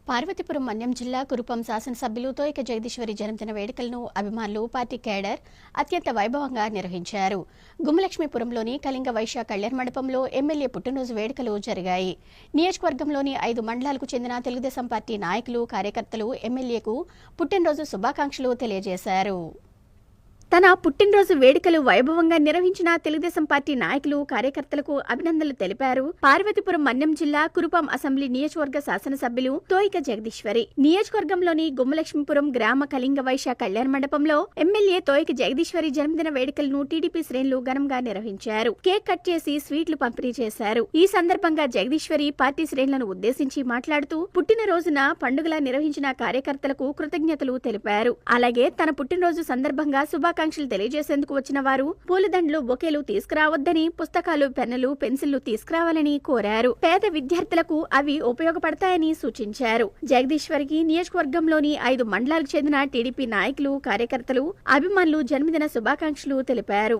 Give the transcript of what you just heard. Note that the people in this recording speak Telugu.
పార్వతీపురం మన్యం జిల్లా కురుపం శాసనసభ్యులు తోయిక జగదీశ్వరి జన్మదిన వేడుకలను అభిమానులు పార్టీ కేడర్ అత్యంత వైభవంగా నిర్వహించారు. గుమ్మలక్ష్మీపురంలోని కళింగ వైశ్య కళ్యాణ మండపంలో ఎమ్మెల్యే పుట్టినరోజు వేడుకలు జరిగాయి. నియోజకవర్గంలోని 5 మండలాలకు చెందిన తెలుగుదేశం పార్టీ నాయకులు, కార్యకర్తలు ఎమ్మెల్యేకు పుట్టినరోజు శుభాకాంక్షలు తెలియజేశారు. తన పుట్టినరోజు వేడుకలు వైభవంగా నిర్వహించిన తెలుగుదేశం పార్టీ నాయకులు, కార్యకర్తలకు అభినందనలు తెలిపారు. పార్వతీపురం మన్యం జిల్లా కురుపం అసెంబ్లీ నియోజకవర్గ శాసనసభ్యులు తోయిక జగదీశ్వరి నియోజకవర్గంలోని గుమ్మలక్ష్మీపురం గ్రామ కళింగ వైశ్య కళ్యాణ మండపంలో ఎమ్మెల్యే తోయిక జగదీశ్వరి జన్మదిన వేడుకలను టీడీపీ శ్రేణులు ఘనంగా నిర్వహించారు. కేక్ కట్ చేసి స్వీట్లు పంపిణీ చేశారు. ఈ సందర్భంగా జగదీశ్వరి పార్టీ శ్రేణులను ఉద్దేశించి మాట్లాడుతూ పుట్టినరోజున పండుగలా నిర్వహించిన కార్యకర్తలకు కృతజ్ఞతలు తెలిపారు. అలాగే తన పుట్టినరోజు సందర్భంగా శుభాకాంక్షలు తెలియజేసేందుకు వచ్చిన వారు పూలదండలు, బొకేలు తీసుకురావద్దని, పుస్తకాలు, పెన్నులు, పెన్సిళ్లు తీసుకురావాలని కోరారు. పేద విద్యార్థులకు అవి ఉపయోగపడతాయని సూచించారు. జగదీశ్వరికి నియోజకవర్గంలోని 5 మండలాలకు చెందిన టీడీపీ నాయకులు, కార్యకర్తలు, అభిమానులు జన్మదిన శుభాకాంక్షలు తెలిపారు.